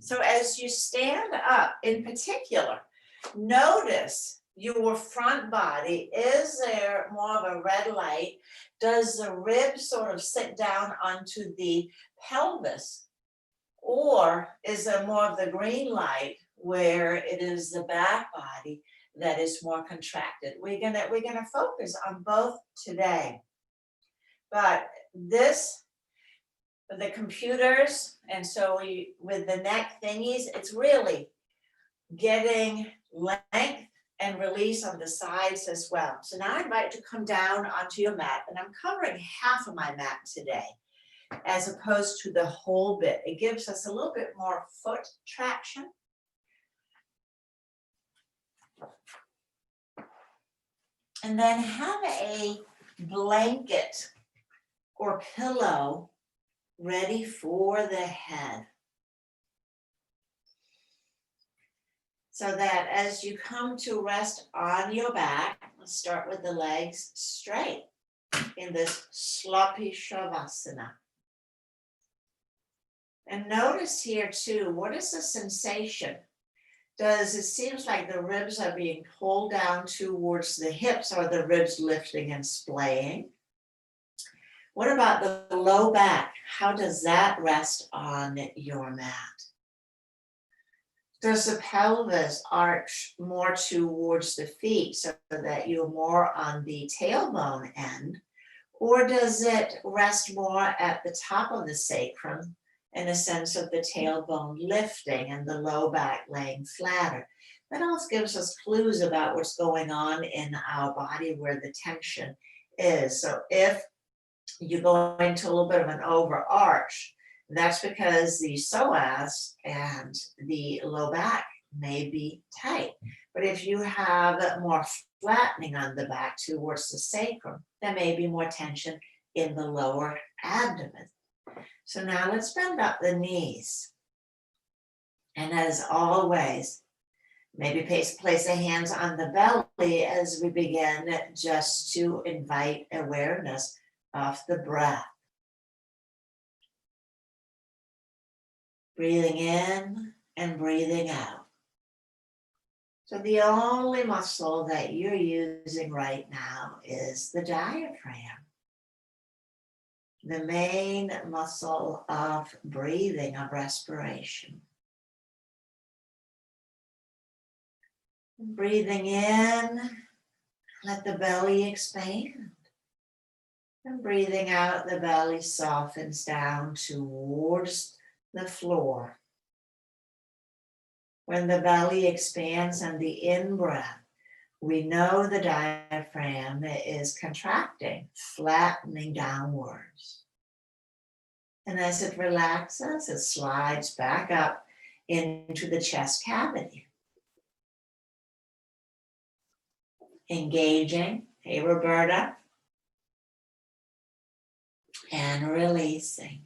So as you stand up, in particular, notice your front body. Is there more of a red light? Does the rib sort of sit down onto the pelvis? Or is there more of the green light where it is the back body that is more contracted? We're gonna focus on both today. But this, the computers, and so with the neck thingies, it's really getting length and release on the sides as well. So now I invite you to come down onto your mat, and I'm covering half of my mat today, as opposed to the whole bit. It gives us a little bit more foot traction. And then have a blanket or pillow ready for the head. So that as you come to rest on your back, let's start with the legs straight in this sloppy shavasana. And notice here too, what is the sensation? It seems like the ribs are being pulled down towards the hips, or the ribs lifting and splaying? What about the low back? How does that rest on your mat? Does the pelvis arch more towards the feet so that you're more on the tailbone end? Or does it rest more at the top of the sacrum in a sense of the tailbone lifting and the low back laying flatter? That also gives us clues about what's going on in our body where the tension is. So if you go into a little bit of an overarch, that's because the psoas and the low back may be tight. But if you have more flattening on the back towards the sacrum, there may be more tension in the lower abdomen. So now let's bend up the knees. And as always, maybe place the hands on the belly as we begin, just to invite awareness of the breath. Breathing in and breathing out. So the only muscle that you're using right now is the diaphragm, the main muscle of breathing, of respiration. Breathing in, let the belly expand. And breathing out, the belly softens down towards the floor. When the belly expands on the in-breath, we know the diaphragm is contracting, flattening downwards. And as it relaxes, it slides back up into the chest cavity. Engaging, hey Roberta, and releasing.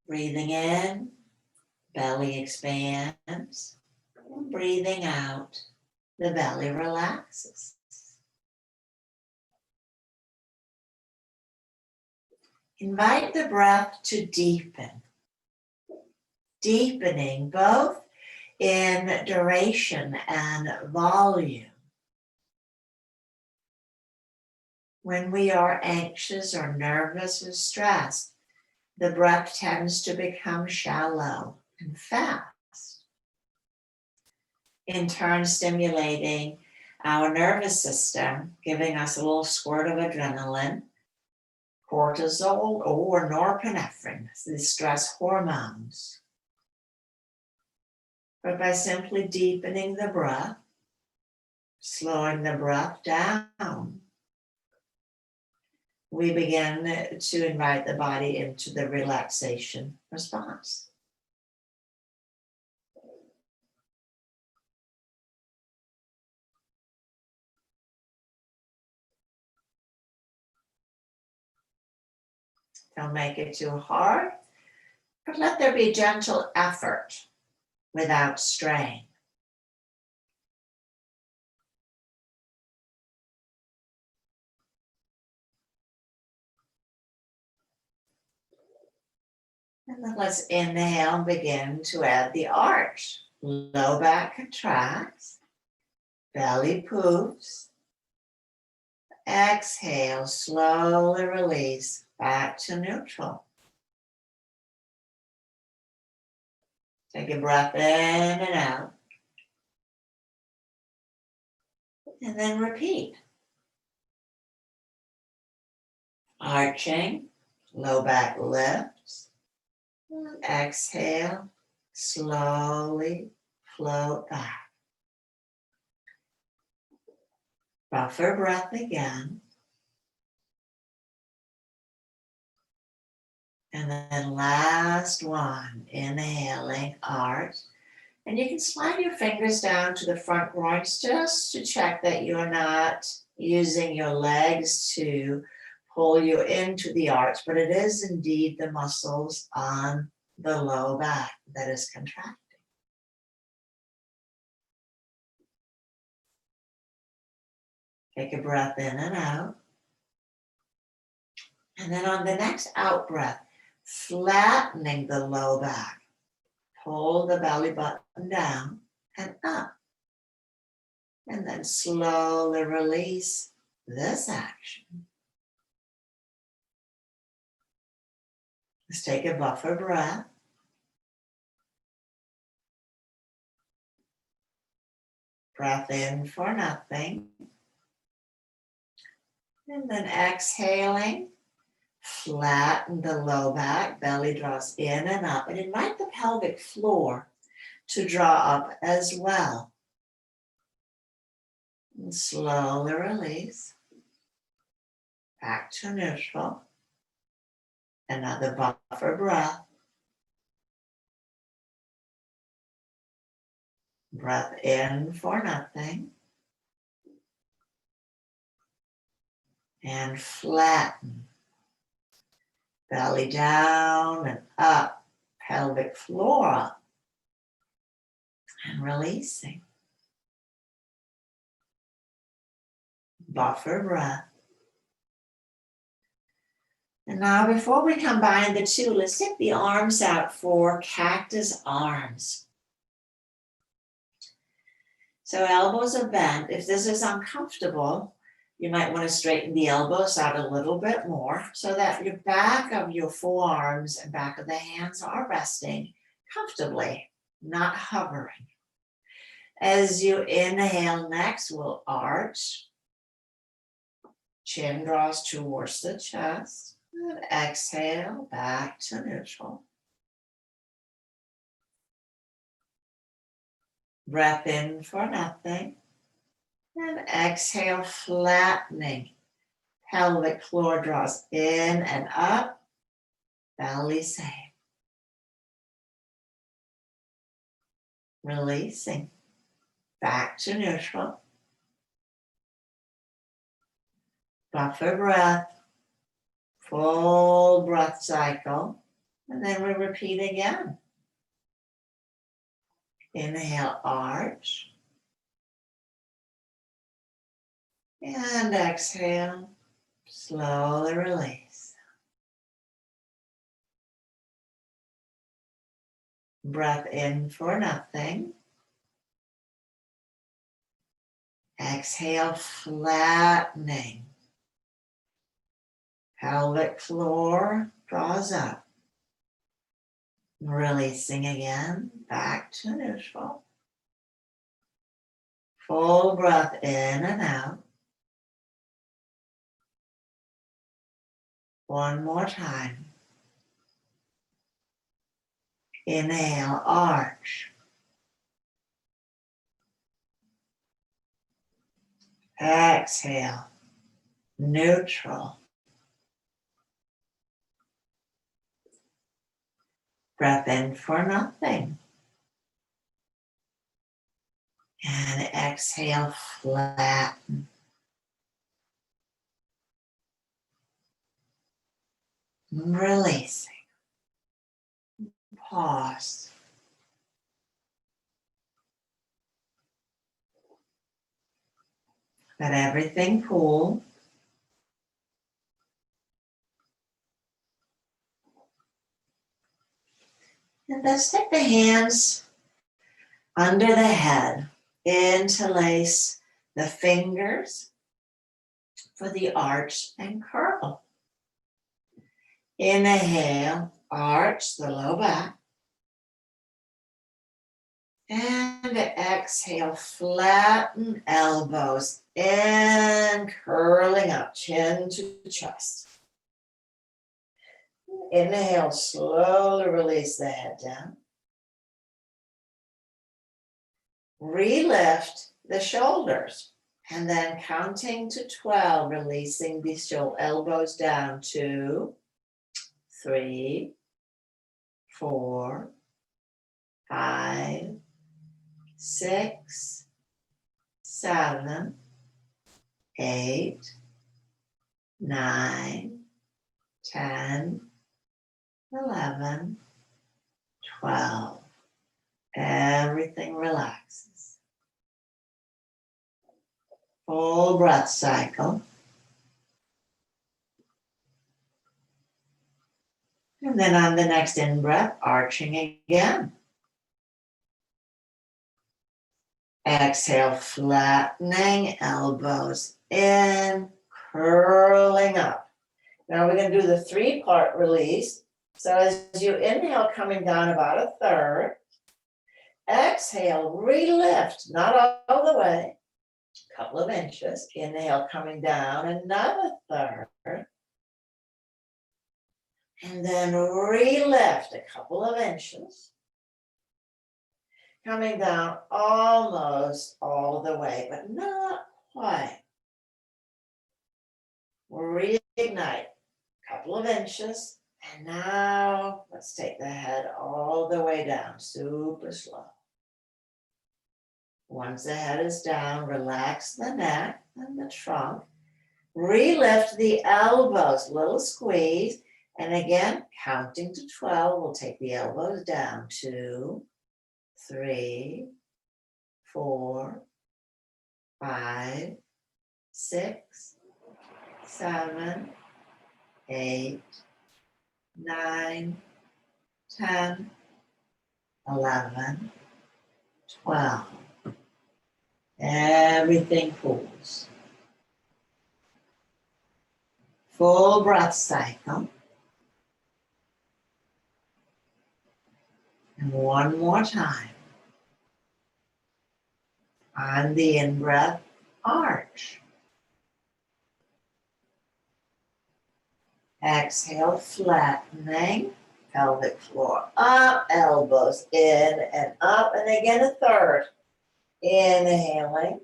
Breathing in, belly expands. And breathing out, the belly relaxes. Invite the breath to deepen. Deepening both in duration and volume. When we are anxious or nervous or stressed, the breath tends to become shallow and fast, in turn stimulating our nervous system, giving us a little squirt of adrenaline, cortisol, or norepinephrine, the stress hormones. But by simply deepening the breath, slowing the breath down, we begin to invite the body into the relaxation response. Don't make it too hard, but let there be gentle effort without strain. And then let's inhale and begin to add the arch. Low back contracts, belly poofs. Exhale, slowly release back to neutral. Take a breath in and out. And then repeat. Arching, low back lifts. Exhale, slowly float back. Buffer breath again. And then last one, inhaling, arch. And you can slide your fingers down to the front groins just to check that you're not using your legs to pull you into the arch, but it is indeed the muscles on the low back that is contracting. Take a breath in and out. And then on the next out breath, flattening the low back. Pull the belly button down and up. And then slowly release this action. Let's take a buffer breath. Breath in for nothing. And then exhaling, flatten the low back, belly draws in and up. And invite the pelvic floor to draw up as well. And slowly release. Back to neutral. Another buffer breath. Breath in for nothing. And flatten. Belly down and up. Pelvic floor up. And releasing. Buffer breath. And now before we combine the two, let's take the arms out for cactus arms. So elbows are bent. If this is uncomfortable, you might want to straighten the elbows out a little bit more so that your back of your forearms and back of the hands are resting comfortably, not hovering. As you inhale next, we'll arch. Chin draws towards the chest. And exhale, back to neutral. Breath in for nothing. And exhale, flattening. Pelvic floor draws in and up. Belly safe. Releasing. Back to neutral. Buffer breath. Full breath cycle. And then we repeat again. Inhale, arch. And exhale, slowly release. Breath in for nothing. Exhale, flattening. Pelvic floor draws up. Releasing again, back to neutral. Full breath in and out. One more time. Inhale, arch. Exhale, neutral. Breath in for nothing. And exhale, flatten. Releasing. Pause. Let everything cool. And let's take the hands under the head, interlace the fingers for the arch and curl. Inhale, arch the low back. And exhale, flatten elbows and curling up, chin to chest. Inhale, slowly release the head down. Relift the shoulders. And then counting to 12, releasing the elbows down. 2, 3, 4, 5, 6, 7, 8, 9, 10, 11, 12. Everything relaxes. Full breath cycle. And then on the next in-breath, arching again. Exhale, flattening elbows in, curling up. Now we're going to do the 3-part release. So as you inhale, coming down about a third. Exhale, relift, not all the way, a couple of inches. Inhale, coming down another third. And then relift a couple of inches. Coming down almost all the way, but not quite. Reignite a couple of inches. And now let's take the head all the way down, super slow. Once the head is down, relax the neck and the trunk. Relift the elbows, little squeeze. And again, counting to 12, we'll take the elbows down. 2, 3, 4, 5, 6, 7, 8, 9, 10, 11, 12. Everything cools. Full breath cycle. And one more time. On the in-breath, arch. Exhale, flattening, pelvic floor up, elbows in and up, and again a third. Inhaling,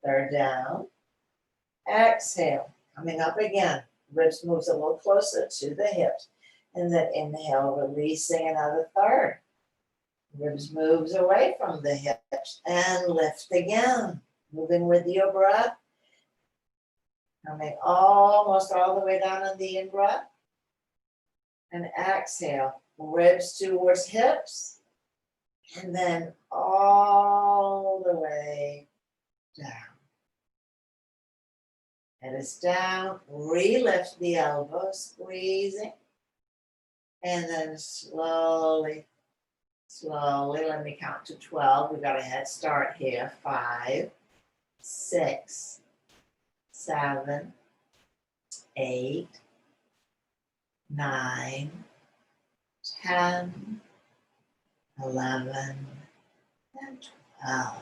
third down. Exhale, coming up again. Ribs moves a little closer to the hips. And then inhale, releasing another third. Ribs moves away from the hips and lift again. Moving with your breath. Coming almost all the way down on the in-breath. And exhale, ribs towards hips. And then all the way down. Head is down, relift the elbows, squeezing. And then slowly, let me count to 12. We've got a head start here. 5, 6, 7, 8, 9, 10, 11, and 12.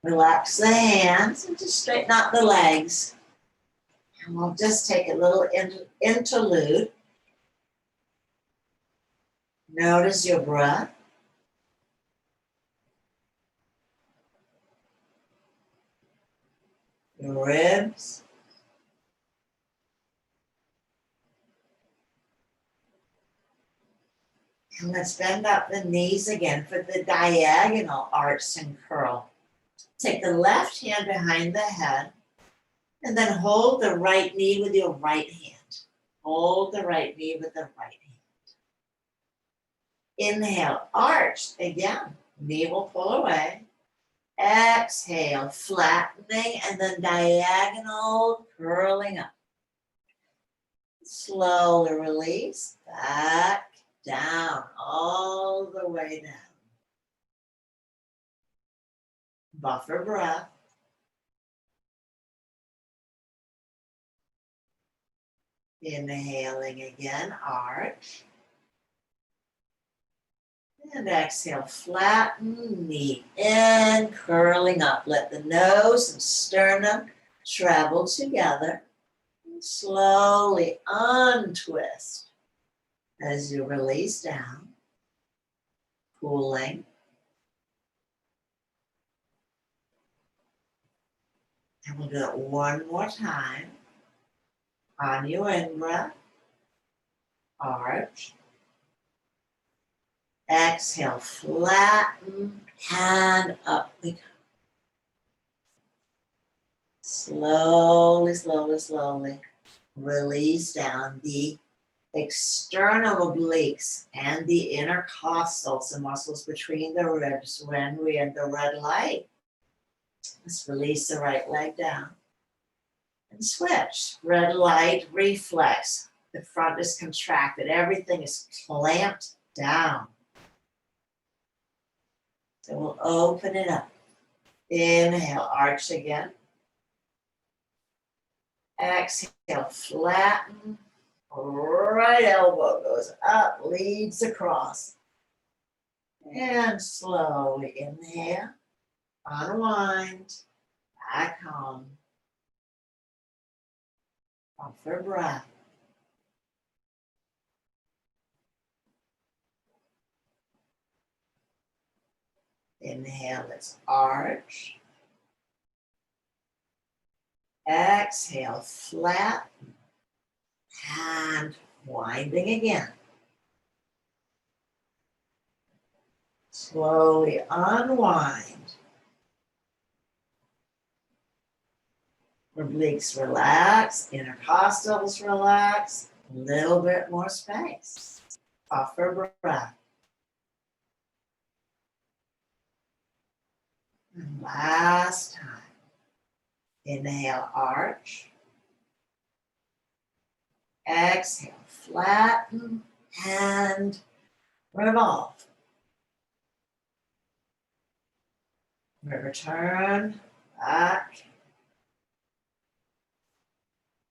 Relax the hands and just straighten out the legs. And we'll just take a little interlude. Notice your breath. Your ribs. And let's bend up the knees again for the diagonal arch and curl. Take the left hand behind the head and then hold the right knee with your right hand. Hold the right knee with the right hand. Inhale, arch again. Knee will pull away. Exhale, flattening and then diagonal, curling up. Slowly release, back, down, all the way down. Buffer breath. Inhaling again, arch. And exhale, flatten, knee in, curling up. Let the nose and sternum travel together. Slowly untwist as you release down, cooling. And we'll do it one more time. On your in-breath, arch. Exhale, flatten, and up we go. Slowly, slowly, slowly release down the external obliques and the intercostals, the muscles between the ribs when we're in the red light. Let's release the right leg down and switch. Red light, reflex. The front is contracted. Everything is clamped down. So we'll open it up. Inhale, arch again. Exhale, flatten. Right elbow goes up, leads across. And slowly inhale, unwind, back home. Buffer breath. Inhale, let's arch. Exhale, flatten. And winding again. Slowly unwind. Obliques relax, intercostals relax. A little bit more space. Buffer breath. And last time. Inhale, arch. Exhale, flatten and revolve. Return back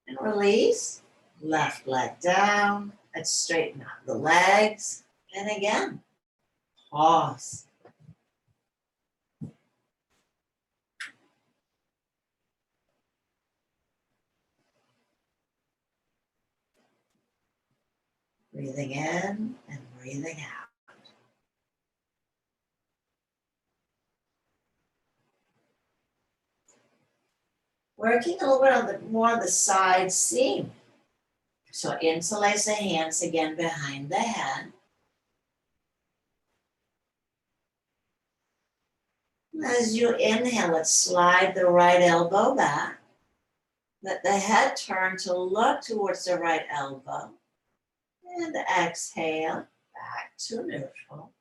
and release. Left leg down. Let's straighten out the legs. And again, pause. Breathing in and breathing out. Working a little bit on the more the side seam. So interlace the hands again behind the head. As you inhale, let's slide the right elbow back. Let the head turn to look towards the right elbow. And exhale, back to neutral.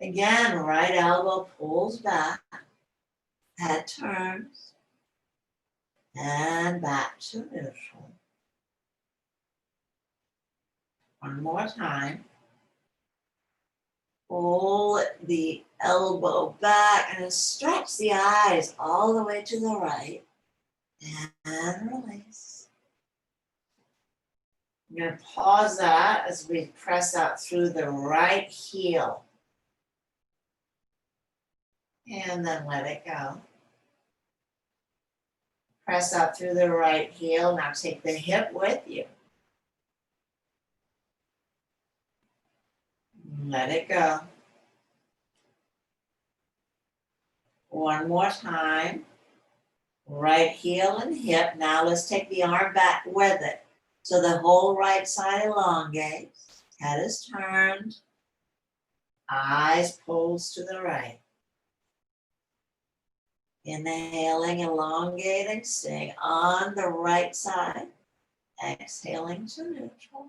Again, right elbow pulls back. Head turns. And back to neutral. One more time. Pull the elbow back and stretch the eyes all the way to the right. And release. I'm going to pause that as we press out through the right heel. And then let it go. Press out through the right heel. Now take the hip with you. Let it go. One more time. Right heel and hip. Now let's take the arm back with it. So the whole right side elongates. Head is turned. Eyes pulls to the right. Inhaling, elongating, staying on the right side. Exhaling to neutral.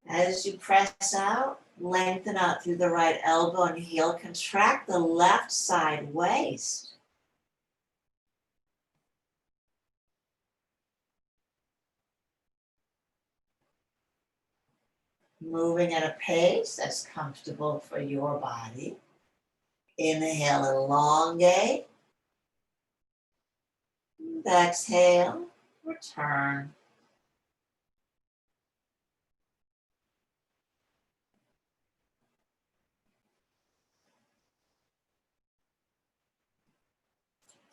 As you press out, Lengthen out through the right elbow and heel. Contract the left side waist. Moving at a pace that's comfortable for your body. Inhale, elongate. Exhale, return.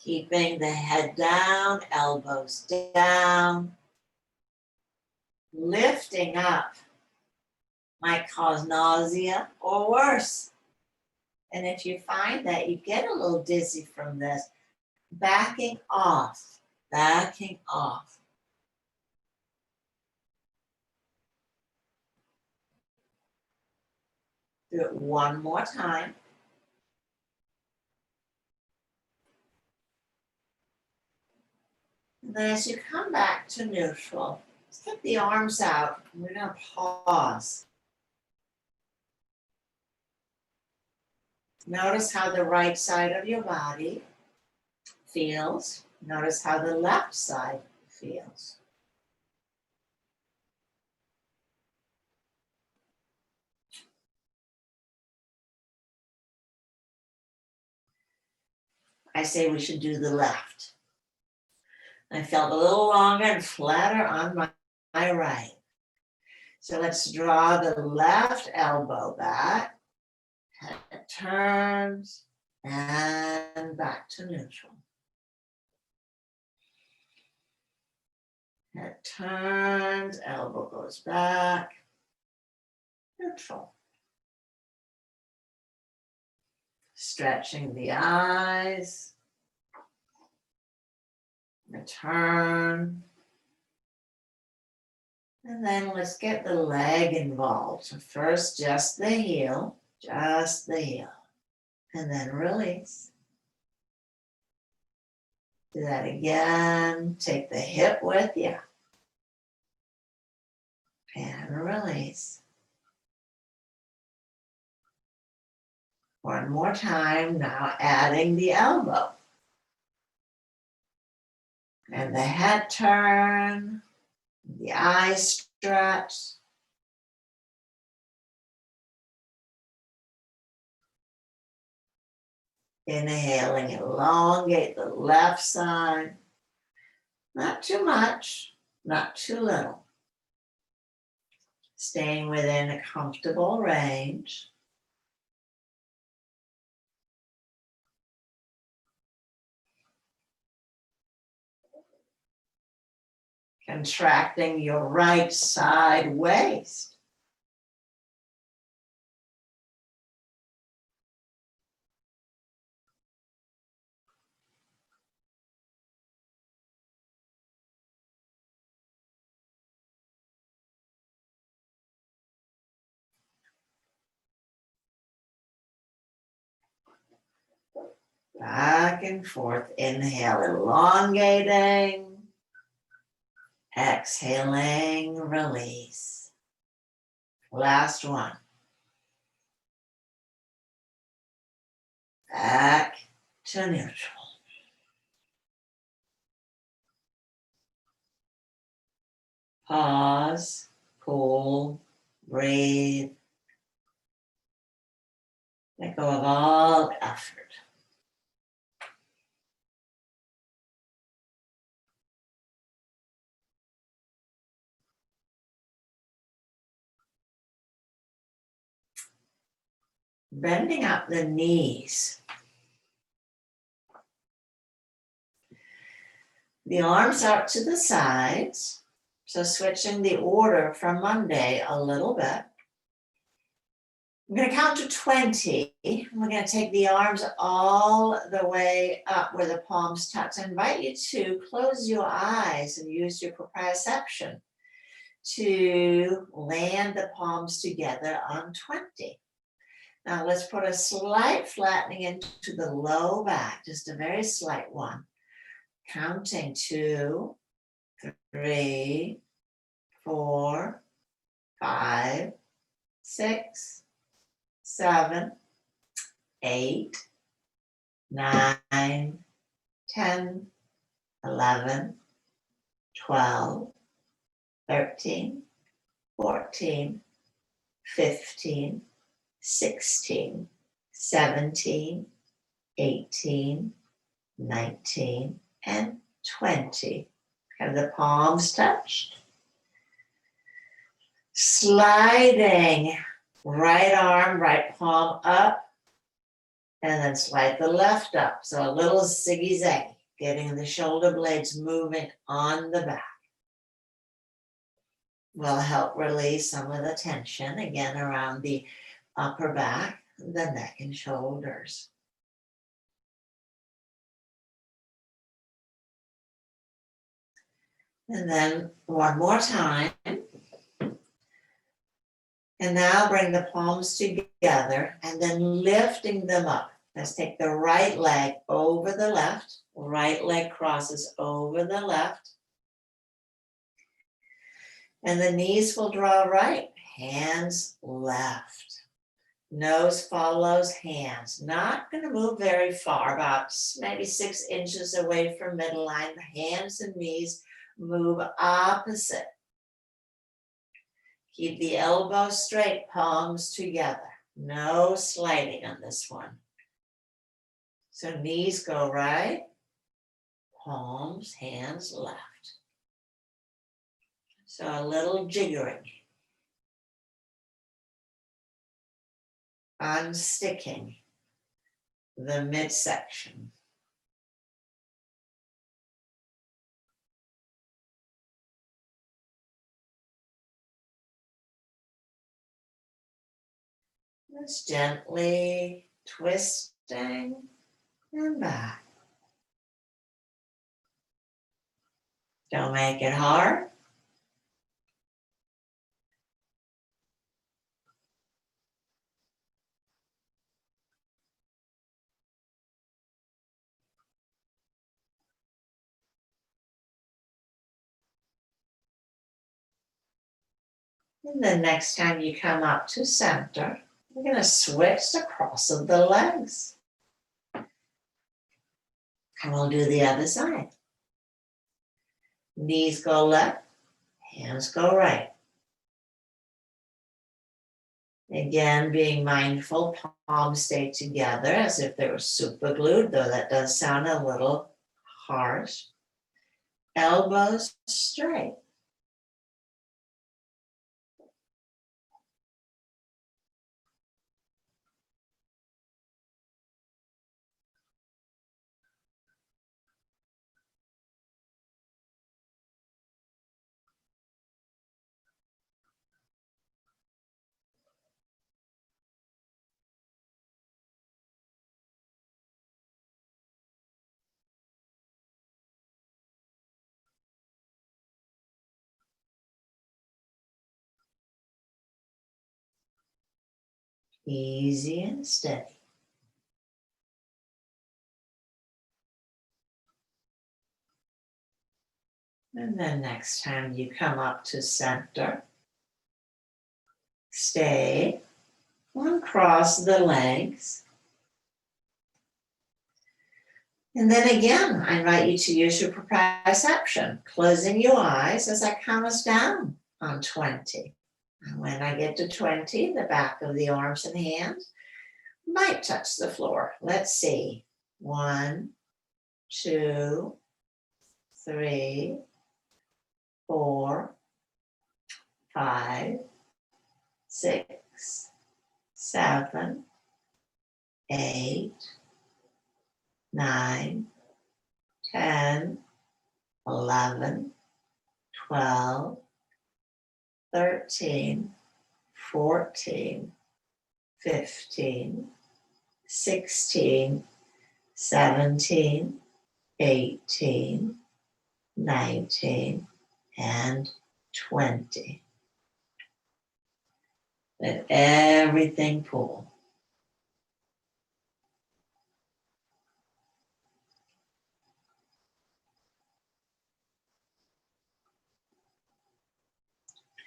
Keeping the head down, elbows down. Lifting up might cause nausea or worse. And if you find that you get a little dizzy from this, backing off, backing off. Do it one more time. And then as you come back to neutral, just get the arms out. We're going to pause. Notice how the right side of your body feels. Notice how the left side feels. I say we should do the left. I felt a little longer and flatter on my right. So let's draw the left elbow back. Head turns and back to neutral. Head turns, elbow goes back, neutral. Stretching the eyes. Return. And then let's get the leg involved. So first, just the heel, and then release. Do that again. Take the hip with you. And release. One more time, now adding the elbow. And the head turn, the eyes stretch. Inhaling, elongate the left side. Not too much, not too little. Staying within a comfortable range. Contracting your right side waist. Back and forth. Inhale, elongating. Exhaling, release. Last one. Back to neutral. Pause, cool, breathe. Let go of all effort. Bending up the knees. The arms out to the sides. So switching the order from Monday a little bit. I'm going to count to 20. We're going to take the arms all the way up where the palms touch. I invite you to close your eyes and use your proprioception to land the palms together on 20. Now let's put a slight flattening into the low back, just a very slight one. Counting 2, 3, 4, 5, 6, 7, 8, 9, 10, 11, 12, 13, 14, 15, 16, 17, 18, 19, and 20. Have the palms touched? Sliding right arm, right palm up, and then slide the left up. So a little ziggy-zag, getting the shoulder blades moving on the back. Will help release some of the tension, again, around the upper back, the neck and shoulders. And then one more time. And now bring the palms together and then lifting them up. Let's take the right leg over the left. Right leg crosses over the left. And the knees will draw right, hands left. Nose follows hands. Not going to move very far, about maybe 6 inches away from midline. The hands and knees move opposite. Keep the elbows straight, palms together. No sliding on this one. So knees go right, palms, hands left. So a little jiggering. Unsticking the midsection. Just gently twisting and back. Don't make it hard. And the next time you come up to center, we're going to switch the cross of the legs. And we'll do the other side. Knees go left, hands go right. Again, being mindful, palms stay together as if they were super glued, though that does sound a little harsh. Elbows straight. Easy and steady. And then next time you come up to center, stay, uncross the legs. And then again, I invite you to use your proprioception, closing your eyes as I count us down on 20. And when I get to 20, the back of the arms and hands might touch the floor. Let's see. 1, 2, 3, 4, 5, 6, 7, 8, 9, 10, 11, 12, 13, 14, 15, 16, 17, 18, 19, and 20. Let everything pull.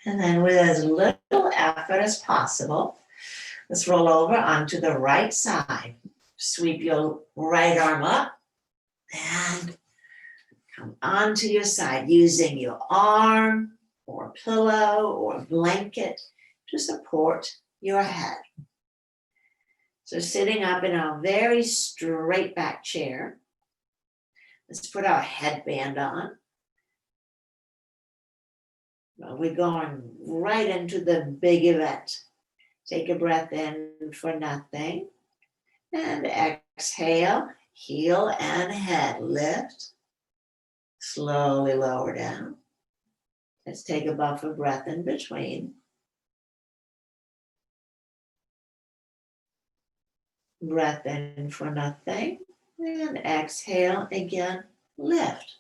And then with as little effort as possible, Let's roll over onto the right side. Sweep your right arm up and come onto your side using your arm or pillow or blanket to support your head. So sitting up in a very straight back chair. Let's put our headband on. Well, we're going right into the big event. Take a breath in for nothing. And exhale, heel and head lift. Slowly lower down. Let's take a buffer breath in between. Breath in for nothing. And exhale again, lift.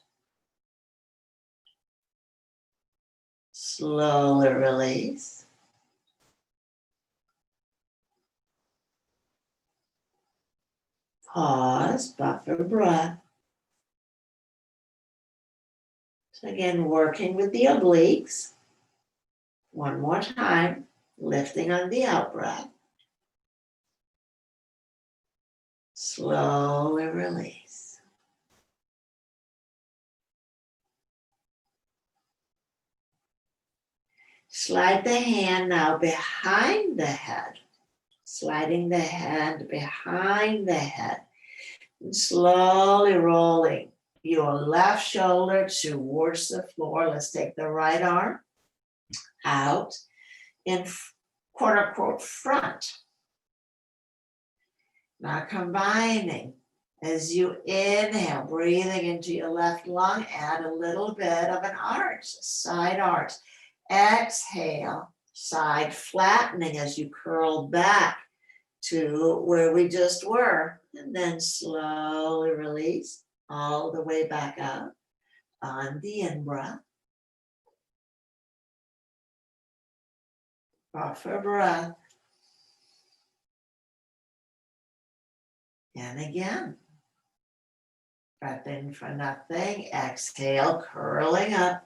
Slowly release. Pause, buffer breath. So again, working with the obliques. One more time, lifting on the out breath. Slowly release. Slide the hand now behind the head. Sliding the hand behind the head. And slowly rolling your left shoulder towards the floor. Let's take the right arm out in quote unquote front. Now combining as you inhale, breathing into your left lung, add a little bit of an arch, side arch. Exhale, side flattening as you curl back to where we just were. And then slowly release all the way back up on the in-breath. Buffer breath. And again. Breath in for nothing. Exhale, curling up.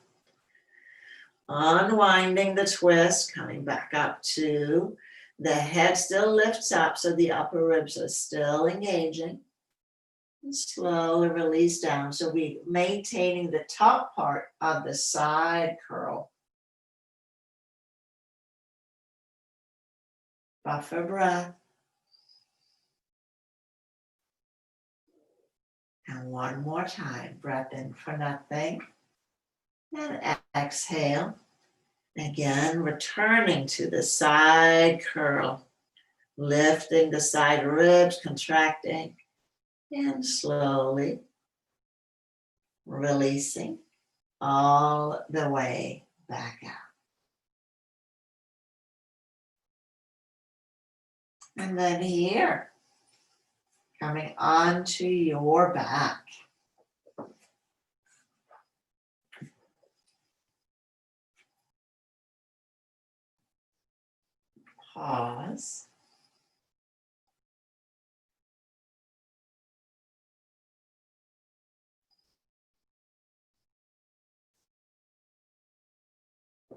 Unwinding the twist, coming back up to the head still lifts up, so the upper ribs are still engaging. And slowly release down, so we're maintaining the top part of the side curl. Buffer breath. And one more time, breath in for nothing. And exhale. Again, returning to the side curl. Lifting the side ribs, contracting. And slowly releasing all the way back out. And then here, coming onto your back. Pause.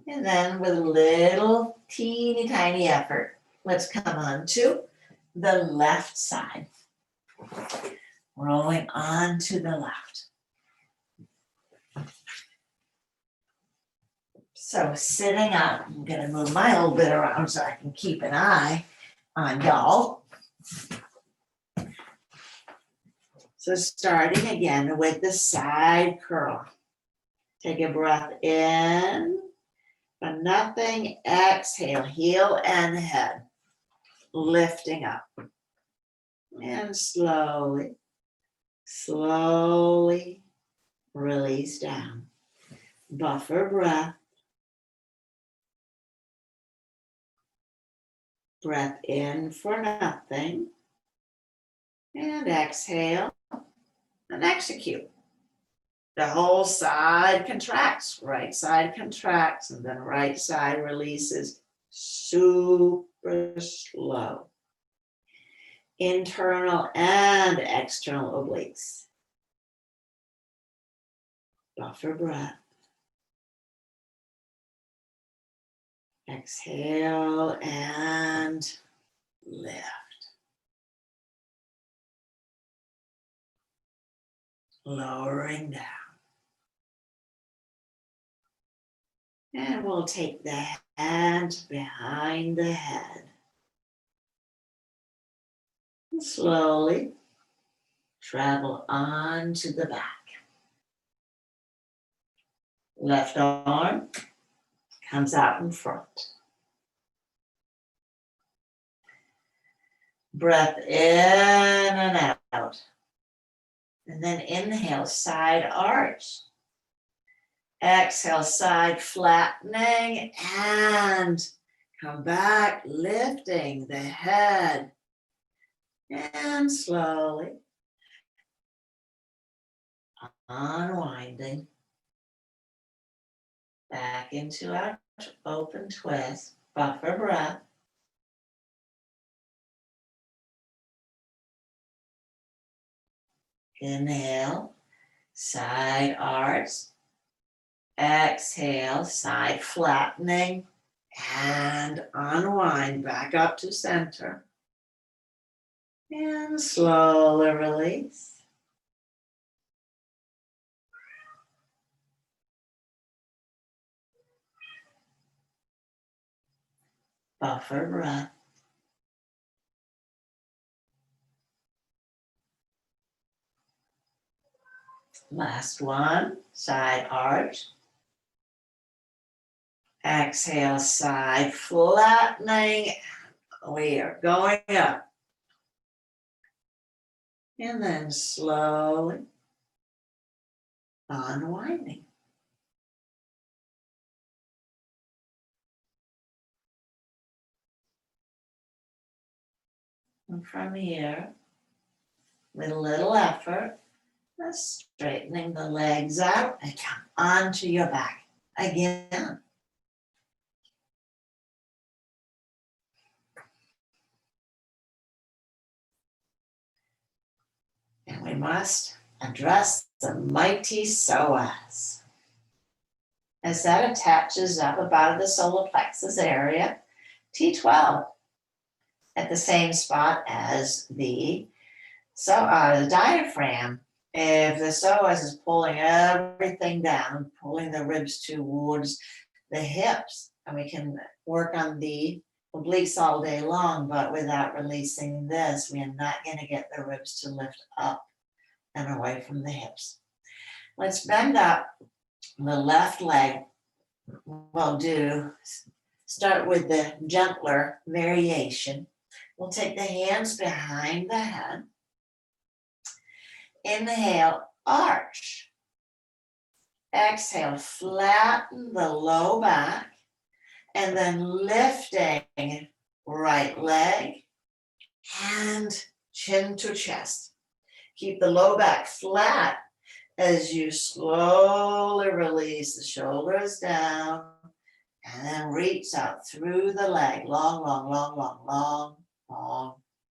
And then with a little teeny tiny effort, let's come on to the left side. Rolling on to the left. So sitting up, I'm gonna move my old bit around so I can keep an eye on y'all. So starting again with the side curl. Take a breath in, but nothing, exhale, heel and head, lifting up. And slowly, slowly release down. Buffer breath. Breath in for nothing. And exhale and execute. The whole side contracts, right side contracts, and then right side releases super slow. Internal and external obliques. Buffer breath. Exhale and lift. Lowering down. And we'll take the hand behind the head. And slowly travel on to the back. Left arm comes out in front. Breath in and out. And then inhale, side arch. Exhale, side flattening, and come back, lifting the head. And slowly unwinding back into our open twist. Buffer breath. Inhale, side arch. Exhale, side flattening, and unwind back up to center. And slowly release. Buffer breath. Last one, side arch. Exhale, side flattening. We are going up. And then slowly unwinding. And from here, with a little effort, straightening the legs out and come onto your back again. And we must address the mighty psoas. As that attaches up about the solar plexus area, T12, at the same spot as the diaphragm. If the psoas is pulling everything down, pulling the ribs towards the hips, and we can work on the obliques all day long, but without releasing this, we are not going to get the ribs to lift up and away from the hips. Let's bend up the left leg. We'll start with the gentler variation. We'll take the hands behind the head. Inhale, arch. Exhale, flatten the low back. And then lifting right leg and chin to chest. Keep the low back flat as you slowly release the shoulders down and then reach out through the leg. Long, long, long, long, long, long,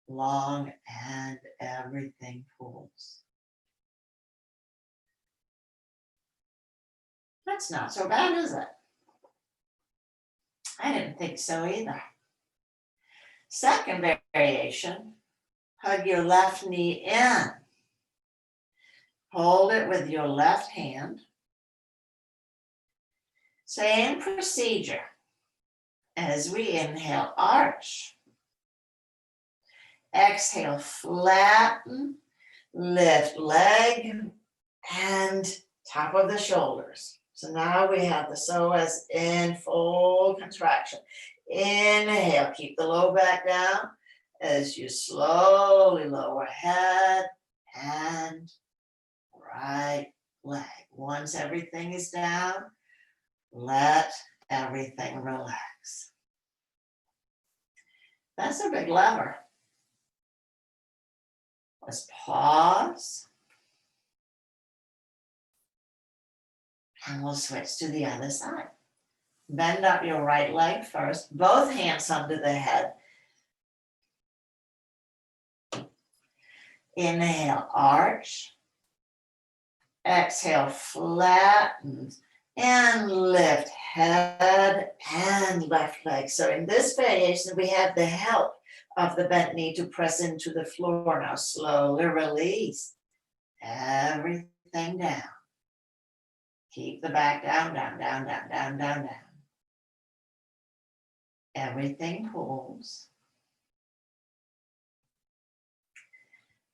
long, and everything pulls. That's not so bad, is it? I didn't think so either. Second variation, hug your left knee in. Hold it with your left hand. Same procedure as we inhale, arch. Exhale, flatten, lift leg and top of the shoulders. So now we have the psoas in full contraction. Inhale, keep the low back down as you slowly lower head and right leg. Once everything is down, let everything relax. That's a big lever. Let's pause. And we'll switch to the other side. Bend up your right leg first, both hands under the head. Inhale, arch. Exhale, flatten and lift head and left leg. So in this variation, we have the help of the bent knee to press into the floor. Now slowly release everything down. Keep the back down, down, down, down, down, down, down. Everything pulls.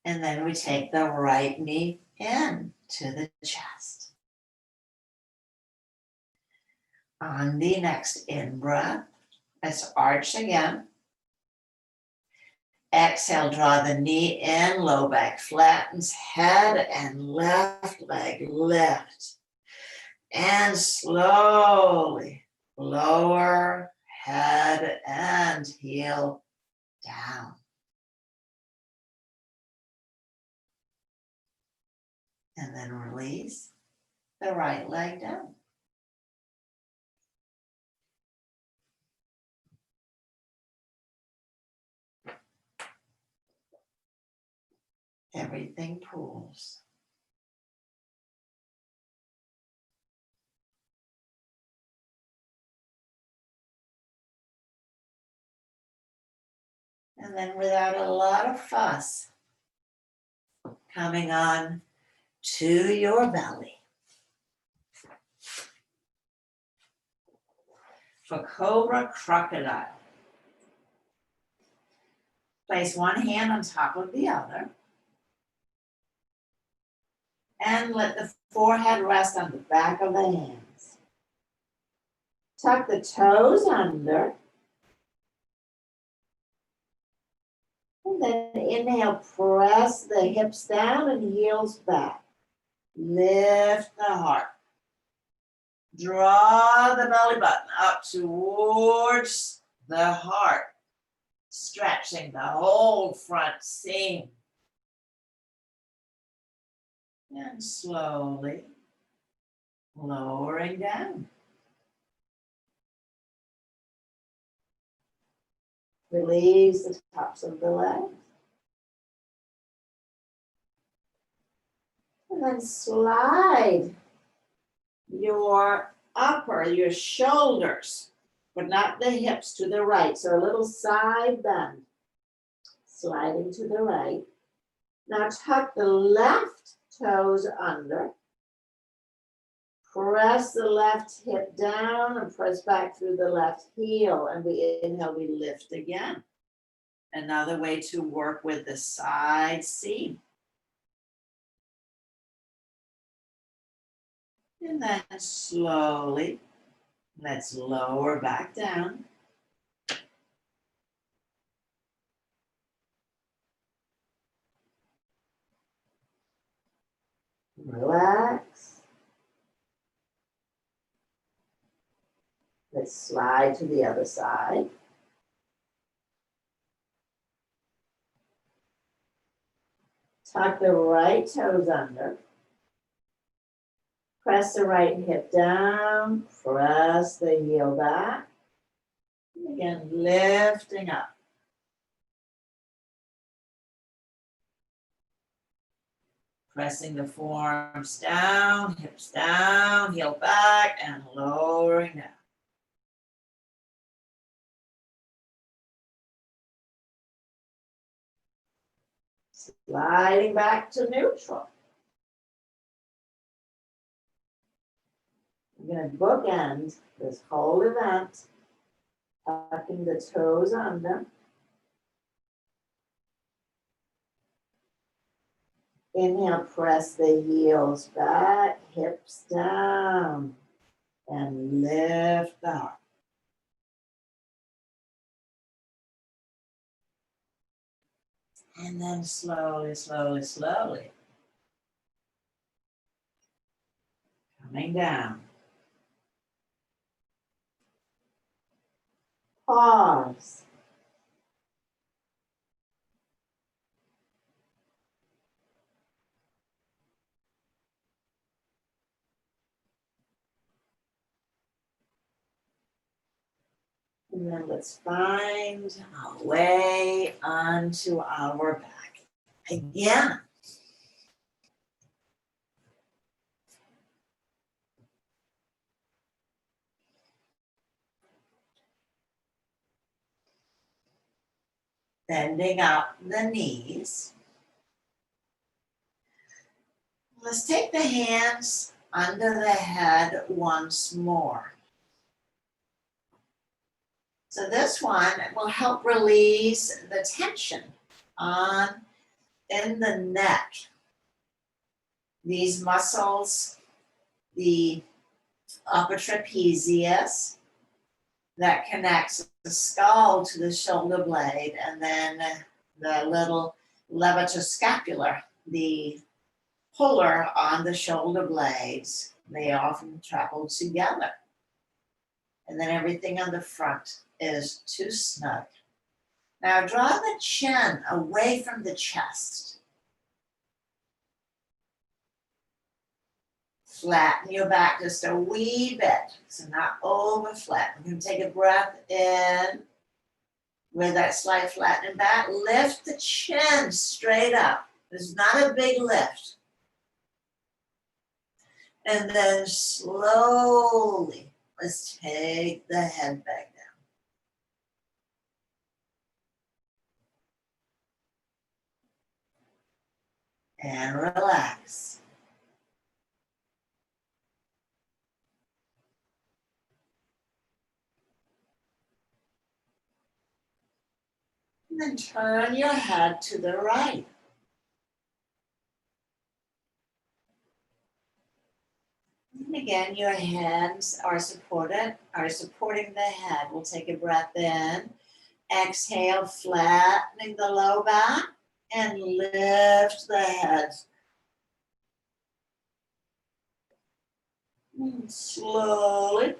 And then we take the right knee in to the chest. On the next in-breath, let's arch again. Exhale, draw the knee in, low back flattens, head and left leg lift. And slowly lower head and heel down. And then release the right leg down. Everything pulls. And then without a lot of fuss, coming on to your belly. For Cobra Crocodile. Place one hand on top of the other. And let the forehead rest on the back of the hands. Tuck the toes under. And then inhale, press the hips down and heels back. Lift the heart. Draw the belly button up towards the heart, stretching the whole front seam. And slowly lowering down. Release the tops of the legs. And then slide your your shoulders, but not the hips, to the right. So a little side bend, sliding to the right. Now tuck the left toes under. Press the left hip down and press back through the left heel. And we inhale, we lift again. Another way to work with the side seam. And then slowly, let's lower back down. Relax. Let's slide to the other side. Tuck the right toes under. Press the right hip down. Press the heel back. And again, lifting up. Pressing the forearms down, hips down, heel back, and lowering down. Sliding back to neutral. We're going to bookend this whole event, tucking the toes under. Inhale, press the heels back, hips down, and lift the heart. And then slowly, slowly, slowly, coming down. Pause. And then let's find our way onto our back. Again. Bending up the knees. Let's take the hands under the head once more. So this one will help release the tension in the neck. These muscles, the upper trapezius that connects the skull to the shoulder blade, and then the little levatoscapular, the puller on the shoulder blades, they often travel together. And then everything on the front is too snug. Now draw the chin away from the chest. Flatten your back just a wee bit, so not over flat. You can take a breath in with that slight flattening back. Lift the chin straight up. There's not a big lift. And then slowly, let's take the head back down. And relax. And then turn your head to the right. And again, your hands are supporting the head. We'll take a breath in. Exhale, flattening the low back, and lift the head. And slowly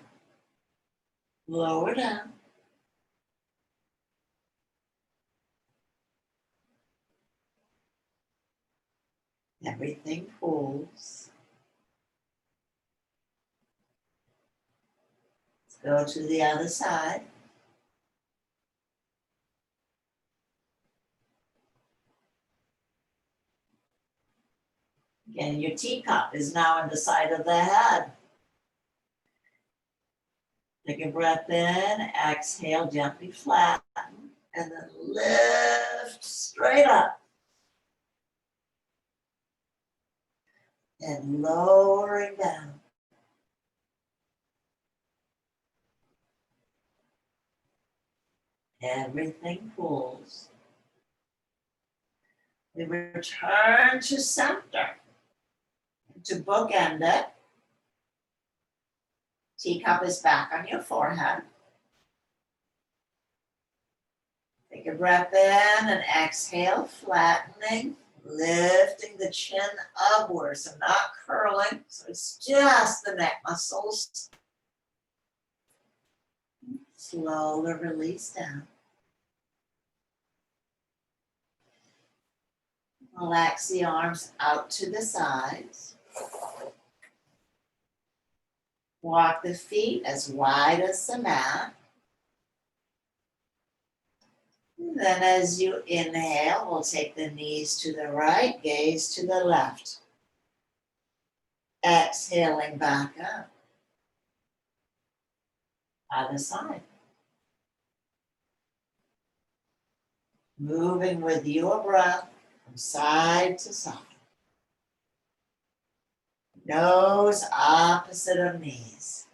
lower down. Everything pulls. Let's go to the other side. Again, your teacup is now on the side of the head. Take a breath in, exhale, gently flatten, and then lift straight up. And lowering down. Everything pulls. We return to center. To bookend it. Teacup is back on your forehead. Take a breath in and exhale, flattening, lifting the chin upwards, so not curling, so it's just the neck muscles. Slowly release down. Relax the arms out to the sides. Walk the feet as wide as the mat. And then as you inhale, we'll take the knees to the right, gaze to the left. Exhaling back up. Other side. Moving with your breath from side to side. Nose opposite of knees.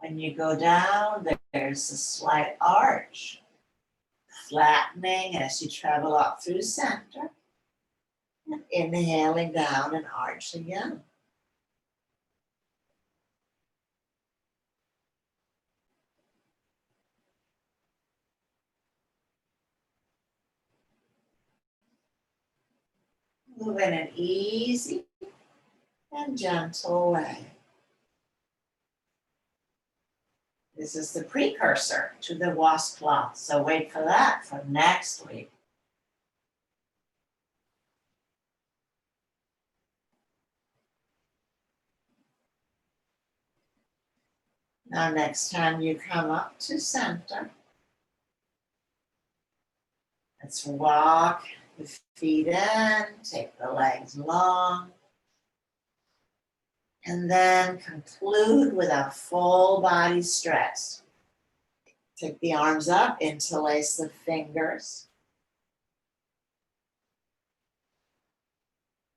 When you go down, there's a slight arch, flattening as you travel up through center, and inhaling down and arch again. Move in an easy and gentle way. This is the precursor to the washcloth, so wait for that for next week. Now next time you come up to center, let's walk the feet in, take the legs long, and then conclude with a full body stretch. Take the arms up, interlace the fingers.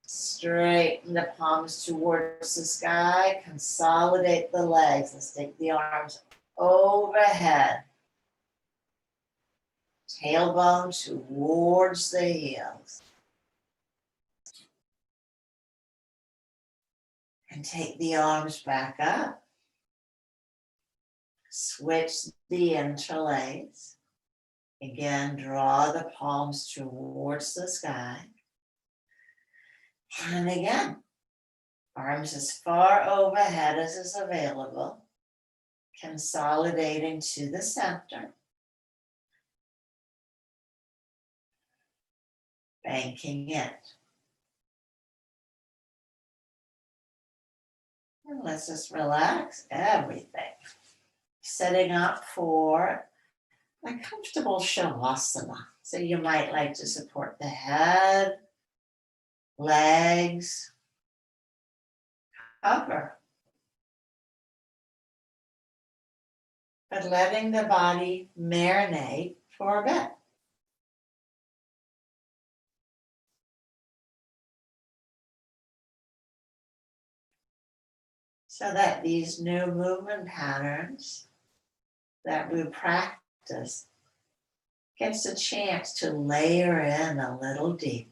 Straighten the palms towards the sky, consolidate the legs. Let's take the arms overhead. Tailbone towards the heels. And take the arms back up. Switch the interlace. Again, draw the palms towards the sky. And again, arms as far overhead as is available. Consolidating to the center. Banking it. And let's just relax everything. Setting up for a comfortable shavasana. So you might like to support the head, legs, cover. But letting the body marinate for a bit. So that these new movement patterns that we practice gets a chance to layer in a little deeper.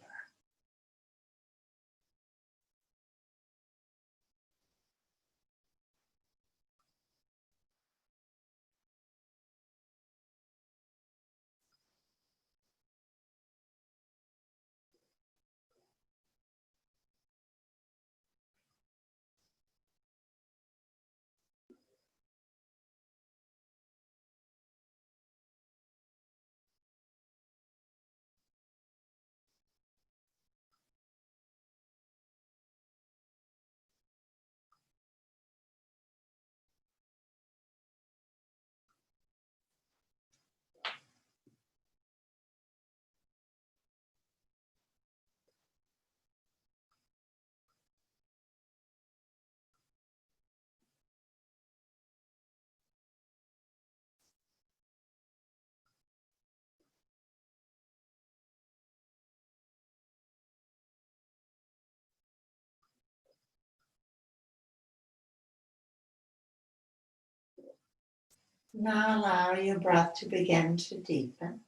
Now allow your breath to begin to deepen.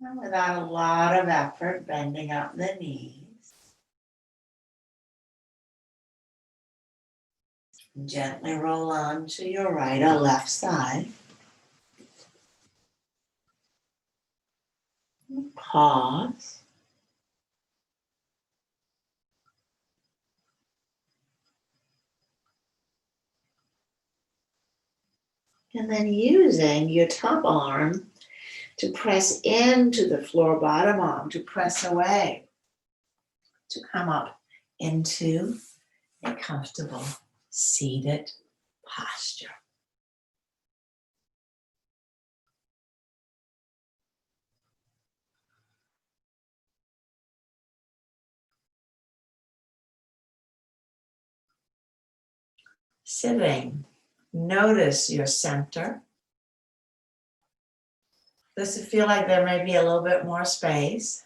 And without a lot of effort, bending up the knees. Gently roll on to your right or left side. Pause. And then using your top arm to press into the floor, bottom arm to press away, to come up into a comfortable seated posture. Sitting, notice your center. Does it feel like there may be a little bit more space?